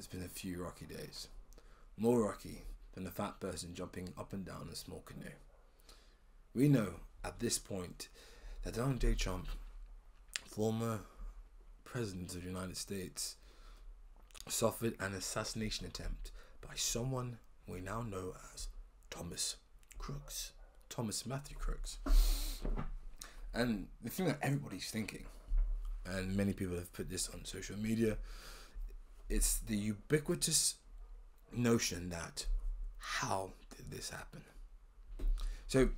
has been a few rocky days. More rocky than a fat person jumping up and down a small canoe. We know at this point that Donald J. Trump, former President of the United States, suffered an assassination attempt by someone we now know as Thomas Crooks. Thomas Matthew Crooks. And the thing that everybody's thinking, and many people have put this on social media, it's the ubiquitous notion that how did this happen? So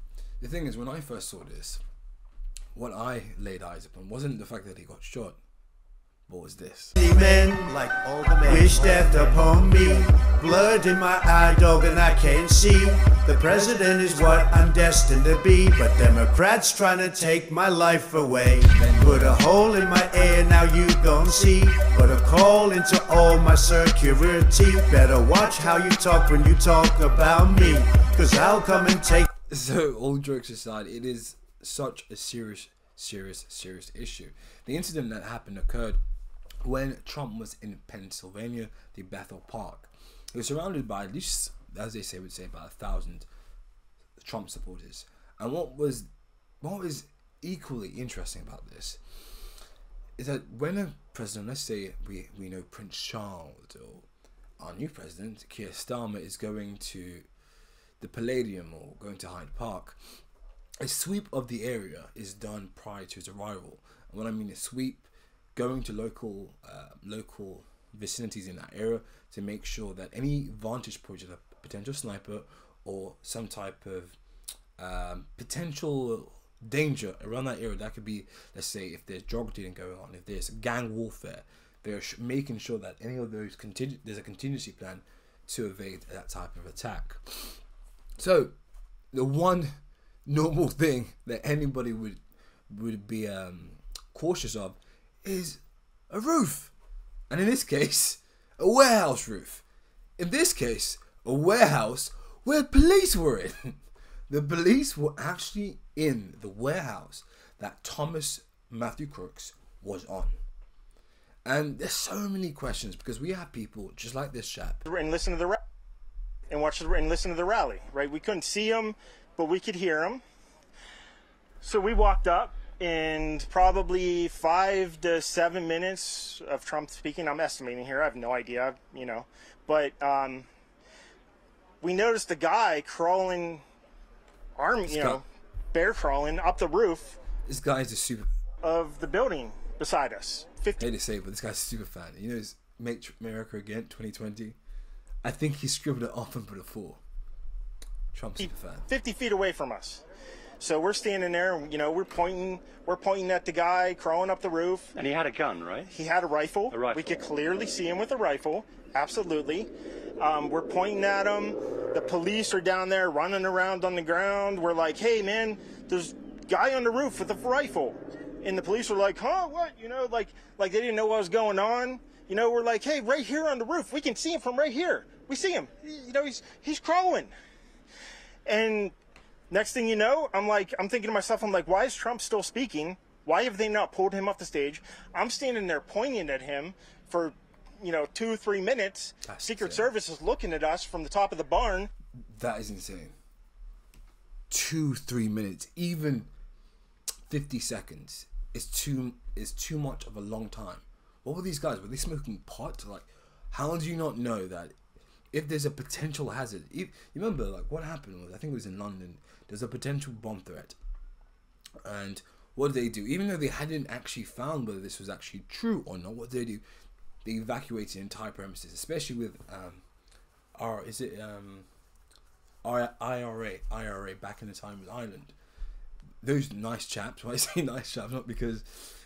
the thing is, when I first saw this, what I laid eyes upon wasn't the fact that he got shot, but was this. Men, like all the men, wish death upon me. Blood in my eye, dog, and I can't see. The president is what I'm destined to be, but Democrats trying to take my life away. Put a hole in my ear, now you gon' see. Put a call into all my security. Better watch how you talk when you talk about me, cause I'll come and take. So all jokes aside, it is such a serious issue. The incident that happened occurred when Trump was in Pennsylvania, the Bethel Park. He was surrounded by, at least, as they say, would say about 1,000 Trump supporters. And what was equally interesting about this is that when a president, let's say we know Prince Charles or our new president, Keir Starmer, is going to the Palladium or going to Hyde Park, a sweep of the area is done prior to his arrival. And what I mean is sweep, going to local vicinities in that area to make sure that any vantage point of a potential sniper or some type of potential danger around that area, that could be, let's say, if there's drug dealing going on, if there's gang warfare, they're making sure that any of those there's a contingency plan to evade that type of attack. So the one normal thing that anybody would be cautious of is a roof, and in this case a warehouse roof. In this case, a warehouse where police were in. The police were actually in the warehouse that Thomas Matthew Crooks was on. And there's so many questions because we have people just like this chap and listen to the listen to the rally, right? We couldn't see him, but we could hear him. So we walked up, and probably 5 to 7 minutes of Trump speaking, I'm estimating here, I have no idea, but we noticed a guy crawling, bear crawling up the roof. This guy is a super of the building beside us. I hate to say it, but this guy's a super fan. You know his Make America Again 2020? I think he scribbled it off and put a 4. Trump's super fan. 50 feet away from us. So we're standing there, we're pointing at the guy crawling up the roof. And he had a gun, right? He had a rifle. A rifle. We could clearly see him with a rifle. Absolutely. We're pointing at him. The police are down there running around on the ground. We're like, hey, man, there's a guy on the roof with a rifle. And the police were like, huh, what? Like they didn't know what was going on. We're like, hey, right here on the roof. We can see him from right here. We see him. He's crawling. And next thing you know, I'm thinking to myself, why is Trump still speaking? Why have they not pulled him off the stage? I'm standing there pointing at him for, 2-3 minutes. That's Secret insane. Service is looking at us from the top of the barn. That is insane. 2-3 minutes, even 50 seconds is too much of a long time. What were these guys? Were they smoking pot? How do you not know that if there's a potential hazard? You remember, what happened was, I think it was in London, there's a potential bomb threat. And what did they do? Even though they hadn't actually found whether this was actually true or not, what did they do? They evacuated entire premises, especially with IRA back in the time with Ireland. Those nice chaps, when I say nice chaps, not because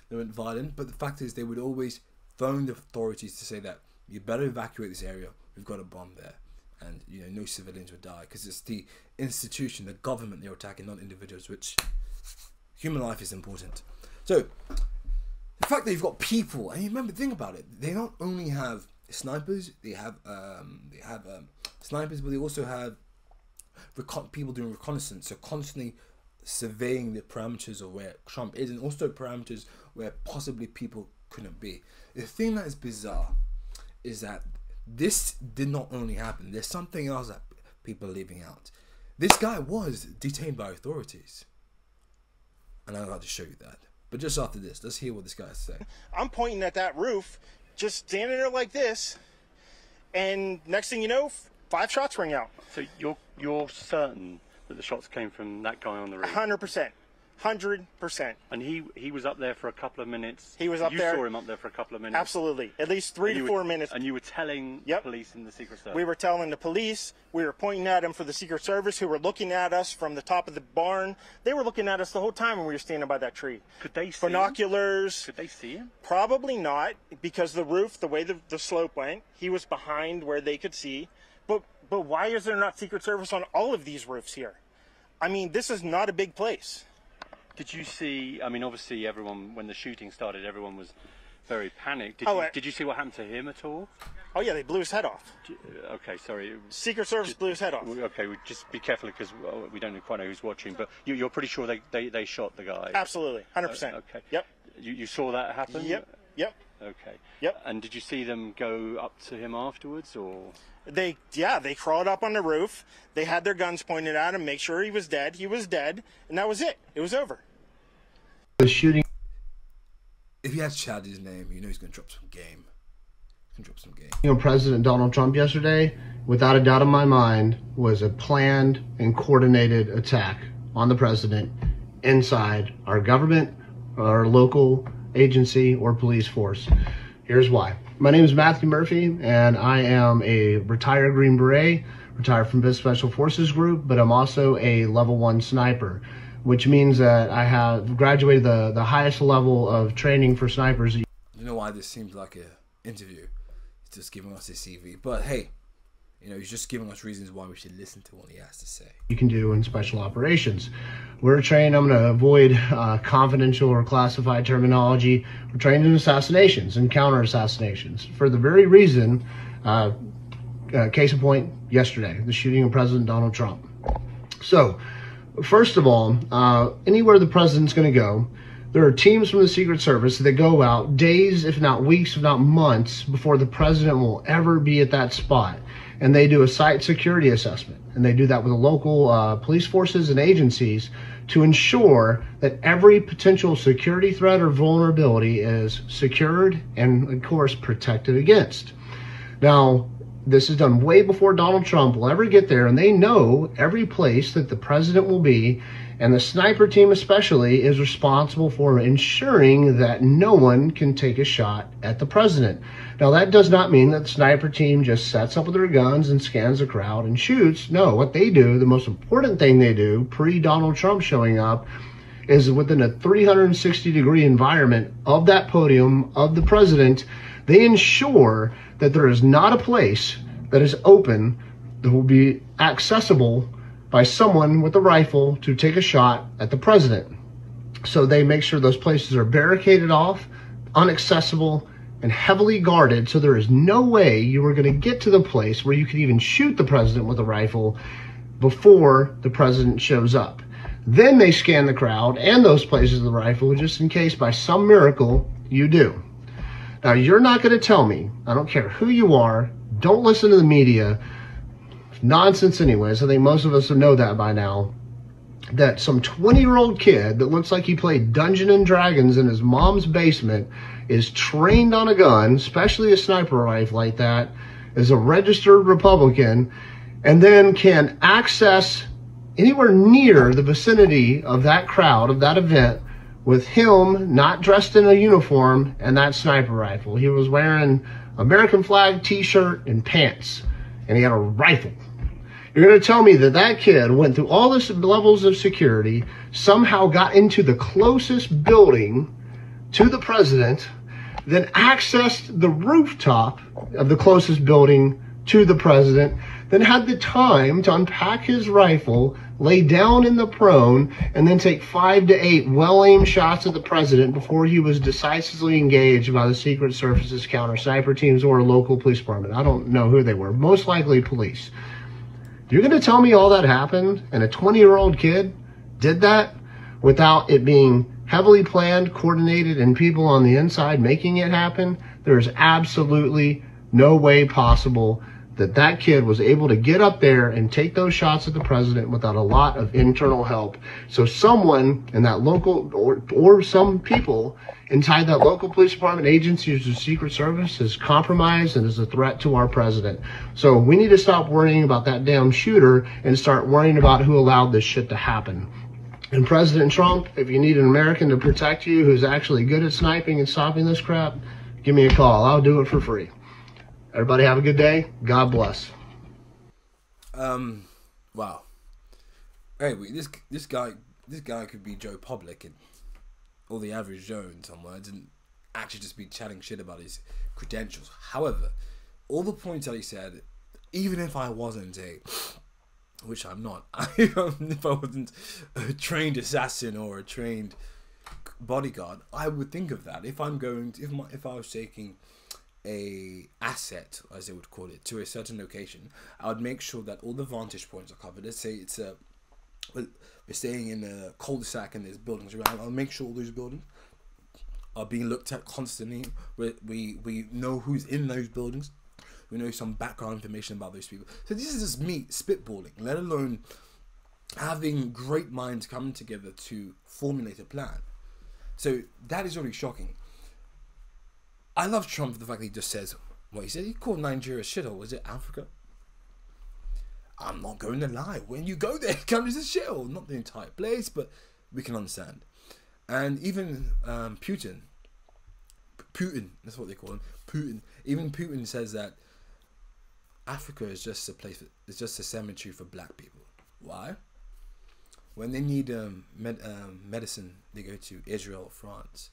they weren't violent, but the fact is they would always phone the authorities to say that you better evacuate this area, we've got a bomb there, and no civilians would die, because it's the institution, the government they're attacking, not individuals, which human life is important. So the fact that you've got people, and you remember, think about it, they not only have snipers, they have snipers, but they also have people doing reconnaissance, so constantly surveying the parameters of where Trump is, and also parameters where possibly people couldn't be. The thing that is bizarre is that this did not only happen. There's something else that people are leaving out. This guy was detained by authorities. And I'd like to show you that. But just after this, let's hear what this guy has to say. I'm pointing at that roof, just standing there like this, and next thing you know, 5 shots ring out. So you're certain that the shots came from that guy on the roof? 100%. 100%. And he was up there for a couple of minutes? He was up there. You saw him up there for a couple of minutes? Absolutely. At least 3 to 4 minutes. And you were telling the police and the Secret Service? We were telling the police. We were pointing at him for the Secret Service, who were looking at us from the top of the barn. They were looking at us the whole time when we were standing by that tree. Could they see binoculars? Could they see him? Probably not, because the roof, the way the slope went, he was behind where they could see. But why is there not Secret Service on all of these roofs here? I mean, this is not a big place. Did you see, I mean, obviously everyone, when the shooting started, everyone was very panicked. Did you see what happened to him at all? Oh yeah, they blew his head off. Okay, sorry. Secret Service blew his head off. Okay, just be careful because we don't quite know who's watching, but you're pretty sure they shot the guy? Absolutely, 100%. Okay. Yep. You saw that happen? Yep. Okay. Yep. And did you see them go up to him afterwards, or? They crawled up on the roof. They had their guns pointed at him, make sure he was dead. He was dead, and that was it. It was over. The shooting. If he has Chad his name, you know he's going to drop some game. President Donald Trump yesterday, without a doubt in my mind, was a planned and coordinated attack on the president inside our government, our local agency, or police force. Here's why. My name is Matthew Murphy, and I am a retired Green Beret, retired from the Special Forces Group, but I'm also a level 1 sniper, which means that I have graduated the highest level of training for snipers. You know why this seems like an interview? He's just giving us his CV. But hey, you know, he's just giving us reasons why we should listen to what he has to say. You can do in special operations. We're trained, I'm going to avoid confidential or classified terminology. We're trained in assassinations and counter assassinations for the very reason, case in point, yesterday, the shooting of President Donald Trump. So, first of all, anywhere the president's going to go, there are teams from the Secret Service that go out days, if not weeks, if not months, before the president will ever be at that spot. And they do a site security assessment. And they do that with the local police forces and agencies to ensure that every potential security threat or vulnerability is secured and, of course, protected against. Now, this is done way before Donald Trump will ever get there, and they know every place that the president will be, and the sniper team especially is responsible for ensuring that no one can take a shot at the president. Now, that does not mean that the sniper team just sets up with their guns and scans the crowd and shoots. No, what they do, the most important thing they do pre-Donald Trump showing up, is within a 360-degree environment of that podium of the president, they ensure that there is not a place that is open that will be accessible by someone with a rifle to take a shot at the president. So they make sure those places are barricaded off, inaccessible, and heavily guarded, so there is no way you are going to get to the place where you could even shoot the president with a rifle before the president shows up. Then they scan the crowd and those places of the rifle just in case by some miracle you do. Now, you're not going to tell me, I don't care who you are, don't listen to the media, nonsense anyways, I think most of us know that by now, that some 20-year-old kid that looks like he played Dungeons and Dragons in his mom's basement is trained on a gun, especially a sniper rifle like that, is a registered Republican, and then can access anywhere near the vicinity of that crowd, of that event, with him not dressed in a uniform and that sniper rifle. He was wearing American flag t-shirt and pants, and he had a rifle. You're going to tell me that that kid went through all this levels of security, somehow got into the closest building to the president, then accessed the rooftop of the closest building to the president, then had the time to unpack his rifle, lay down in the prone, and then take 5 to 8 well-aimed shots at the president before he was decisively engaged by the Secret Service's counter sniper teams or a local police department. I don't know who they were. Most likely police. You're going to tell me all that happened and a 20-year-old kid did that without it being heavily planned, coordinated, and people on the inside making it happen? There is absolutely no way possible that that kid was able to get up there and take those shots at the president without a lot of internal help. So someone in that local, or some people inside that local police department, agencies, or Secret Service is compromised and is a threat to our president. So we need to stop worrying about that damn shooter and start worrying about who allowed this shit to happen. And President Trump, if you need an American to protect you who's actually good at sniping and stopping this crap, give me a call. I'll do it for free. Everybody have a good day. God bless. Wow. Anyway, this guy could be Joe Public or the average Joe in some words, and actually just be chatting shit about his credentials. However, all the points that he said, even if I wasn't which I'm not, if I wasn't a trained assassin or a trained bodyguard, I would think of that. If I was taking a asset, as they would call it, to a certain location, I would make sure that all the vantage points are covered. Let's say we're staying in a cul-de-sac and there's buildings around. I'll make sure all those buildings are being looked at constantly. We know who's in those buildings. We know some background information about those people. So this is just me spitballing, let alone having great minds coming together to formulate a plan. So that is really shocking. I love Trump for the fact that he just says what he said. He called Nigeria a shithole. Was it Africa? I'm not going to lie. When you go there, it comes as a shithole. Not the entire place, but we can understand. And even Putin, that's what they call him, Putin. Even Putin says that Africa is just a place. It's just a cemetery for black people. Why? When they need medicine, they go to Israel or France.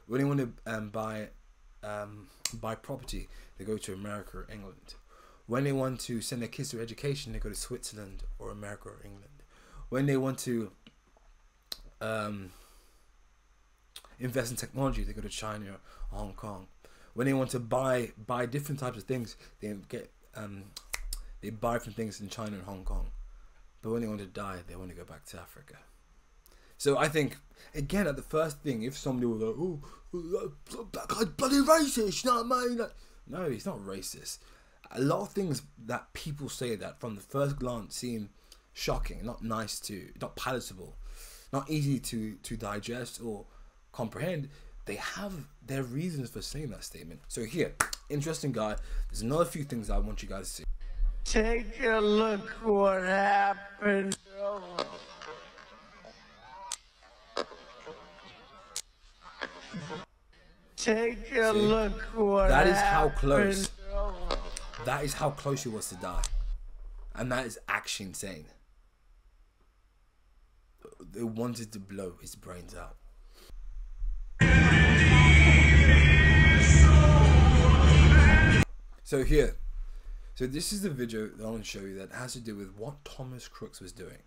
When they want to buy property, they go to America or England. When they want to send their kids to education, they go to Switzerland or America or England. When they want to invest in technology, they go to China or Hong Kong. When they want to buy different types of things, they buy from things in China and Hong Kong. But when they want to die, they want to go back to Africa. So I think, again, at the first thing, if somebody was like, oh, that guy's bloody racist, you know what I mean? Like, no, he's not racist. A lot of things that people say that from the first glance seem shocking, not palatable, not easy to digest or comprehend. They have their reasons for saying that statement. So here, interesting guy. There's another few things I want you guys to see. Take a look what happened. Take a look what that is happened. how close. That is how close he was to die. And that is actually insane. They wanted to blow his brains out. So here. So this is the video that I want to show you that has to do with what Thomas Crooks was doing.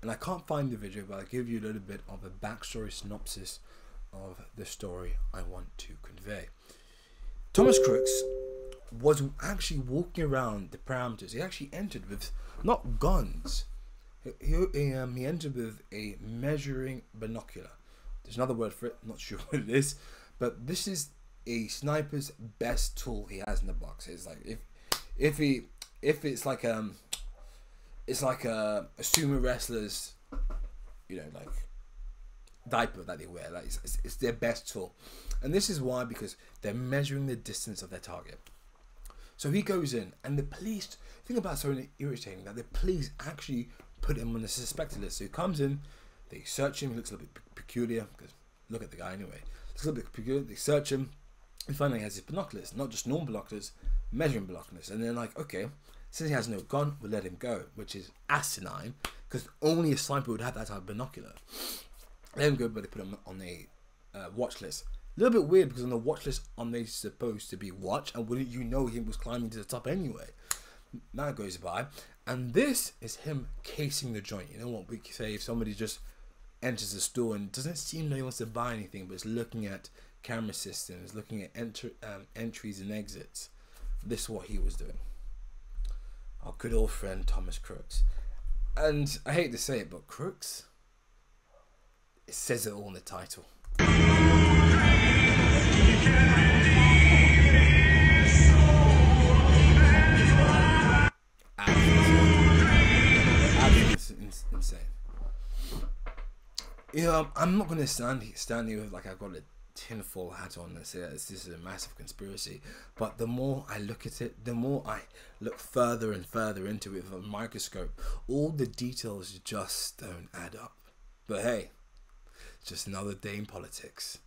And I can't find the video, but I'll give you a little bit of a backstory synopsis of the story I want to convey. Thomas Crooks was actually walking around the parameters. He actually entered with not guns. He entered with a measuring binocular. There's another word for it. I'm not sure what it is, but this is a sniper's best tool he has in the box. It's like if it's like a sumo wrestler's, like diaper that they wear. Like it's their best tool, and this is why, because they're measuring the distance of their target. So he goes in, and the police, think about so irritating that the police actually put him on the suspected list. So he comes in, they search him. He looks a little bit peculiar, because look at the guy anyway. Looks a little bit peculiar. They search him, and finally he has his binoculars, not just normal binoculars, measuring binoculars. And they're like, okay, since he has no gun, we'll let him go, which is asinine, because only a sniper would have that type of binocular. Let him go, but they put him on a watch list. A little bit weird, because on the watch list, aren't they supposed to be watched? And wouldn't you know he was climbing to the top anyway? That goes by, and this is him casing the joint. You know what we say, if somebody just enters the store and doesn't seem like he wants to buy anything, but is looking at camera systems, looking at entries and exits. This is what he was doing. Our good old friend Thomas Crooks. And I hate to say it, but Crooks, it says it all in the title. You know, I'm not going to stand here with like I've got a tinfoil hat on and say that this is a massive conspiracy. But the more I look at it, the more I look further and further into it with a microscope, all the details just don't add up. But hey, it's just another day in politics.